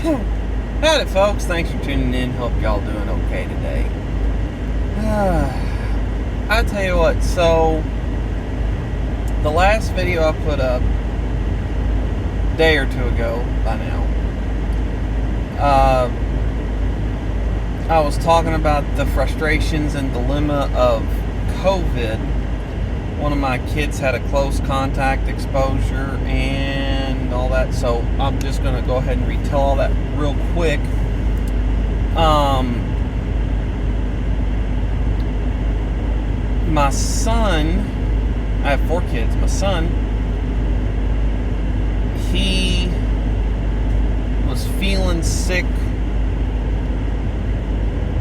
Howdy, folks. Thanks for tuning in. Hope y'all doing okay today. I tell you what, so the last video I put up a day or two ago by now, I was talking about the frustrations and dilemma of COVID. One of my kids had a close contact exposure and all that, so I'm just going to go ahead and retell all that real quick. My son, I have 4 kids. My son, he was feeling sick,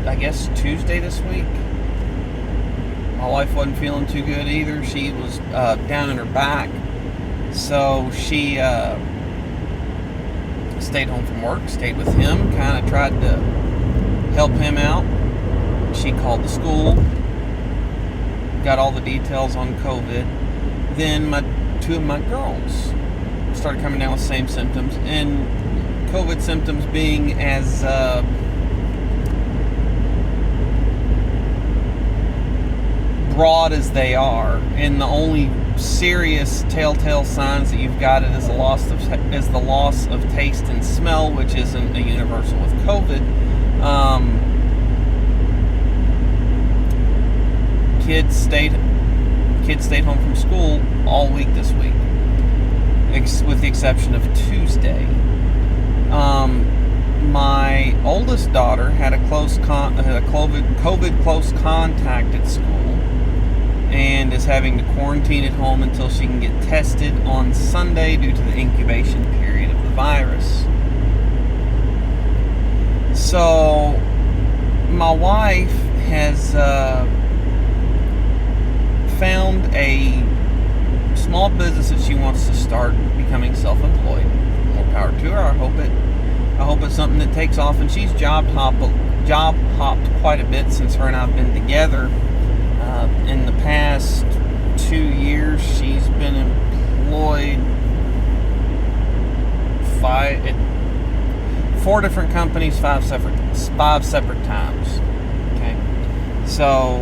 I guess Tuesday this week. My wife wasn't feeling too good either. She was down in her back. So she stayed home from work, stayed with him, kind of tried to help him out. She called the school, got all the details on COVID. Then 2 of my girls started coming down with the same symptoms. And COVID symptoms being as broad as they are, and the only serious telltale signs that you've got it is the loss of taste and smell, which isn't a universal with COVID. Kids stayed home from school all week this week, with the exception of Tuesday. My oldest daughter had a COVID close contact at school, and is having to quarantine at home until she can get tested on Sunday due to the incubation period of the virus. So, my wife has found a small business that she wants to start, becoming self-employed. More power to her. I hope it's something that takes off. And she's job hopped quite a bit since her and I've been together. In the past 2 years, she's been employed 4 different companies, 5 separate times. Okay, so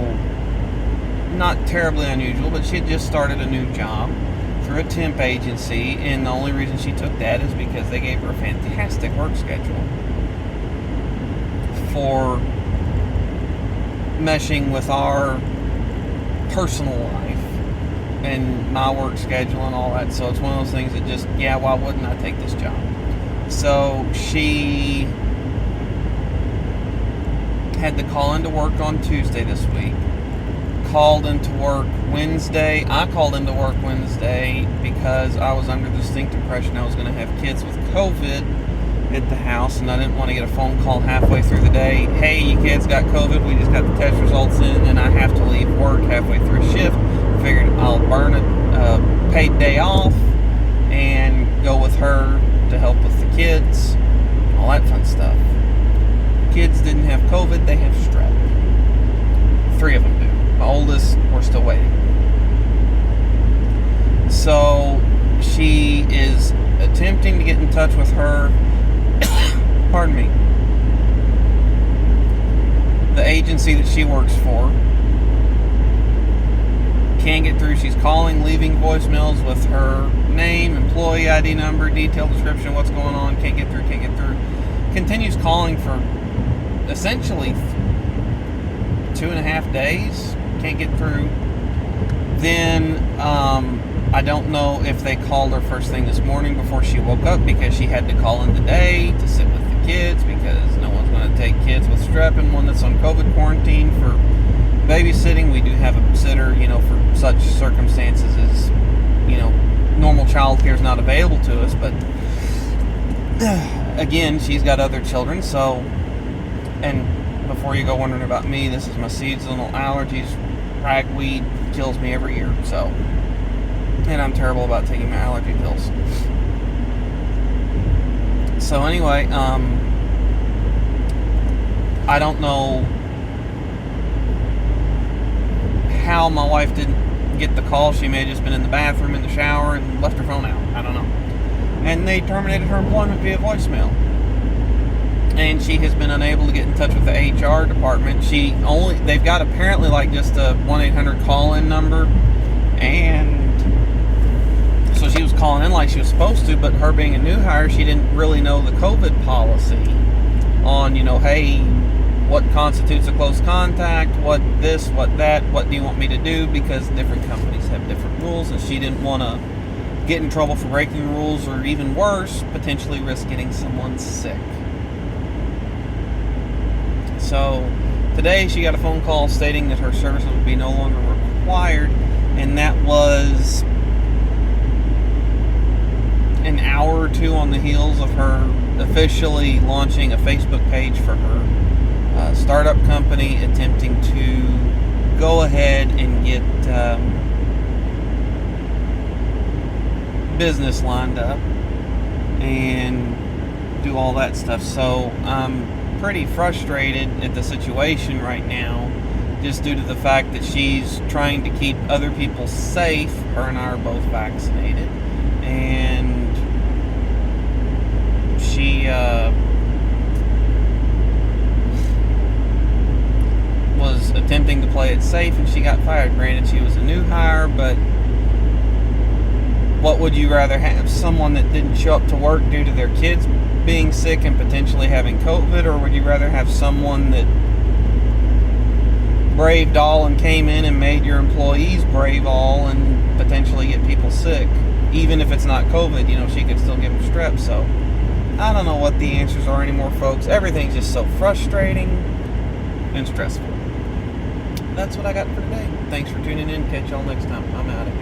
not terribly unusual, but she had just started a new job through a temp agency, and the only reason she took that is because they gave her a fantastic work schedule for meshing with our personal life and my work schedule and all that. So it's one of those things that just, why wouldn't I take this job? So she had to call into work on Tuesday this week. Called into work Wednesday. I called into work Wednesday because I was under the distinct impression I was going to have kids with COVID at the house, and I didn't want to get a phone call halfway through the day. Hey, you kids got COVID. We just got the test results in, and then I have to leave work halfway through a shift. Figured I'll burn a paid day off and go with her to help with the kids, all that fun stuff. Kids didn't have COVID. They have strep. 3 of them do. My oldest, we're still waiting. So she is attempting to get in touch with her, pardon me, the agency that she works for. Can't get through. She's calling, leaving voicemails with her name, employee ID number, detailed description, what's going on. Can't get through. Continues calling for essentially 2.5 days. Can't get through. Then I don't know if they called her first thing this morning before she woke up, because she had to call in today to sit with the kids, because no one's going to take kids with strep and one that's on COVID quarantine for babysitting. We do have a sitter, for such circumstances as, normal child care is not available to us. But again, she's got other children. So, and before you go wondering about me, this is my seasonal allergies. Ragweed kills me every year. So, and I'm terrible about taking my allergy pills. So anyway, I don't know how my wife didn't get the call. She may have just been in the bathroom, in the shower, and left her phone out. I don't know. And they terminated her employment via voicemail. and she has been unable to get in touch with the HR department. They've got apparently like just a 1-800 call-in number, and so she was calling in like she was supposed to, but her being a new hire, she didn't really know the COVID policy on, hey, what constitutes a close contact, what this, what that, what do you want me to do, because different companies have different rules, and she didn't want to get in trouble for breaking rules, or even worse, potentially risk getting someone sick. So today she got a phone call stating that her services would be no longer required, and that was an hour or two on the heels of her officially launching a Facebook page for her startup company, attempting to go ahead and get business lined up and do all that stuff. So I'm pretty frustrated at the situation right now, just due to the fact that she's trying to keep other people safe. Her and I are both vaccinated, and she was attempting to play it safe, and she got fired. Granted, she was a new hire, but what would you rather have? Someone that didn't show up to work due to their kids being sick and potentially having COVID, or would you rather have someone that braved all and came in and made your employees brave all and potentially get people sick? Even if it's not COVID, she could still give them strep. So I don't know what the answers are anymore, folks. Everything's just so frustrating and stressful. That's what I got for today. Thanks for tuning in. Catch y'all next time. I'm out of here.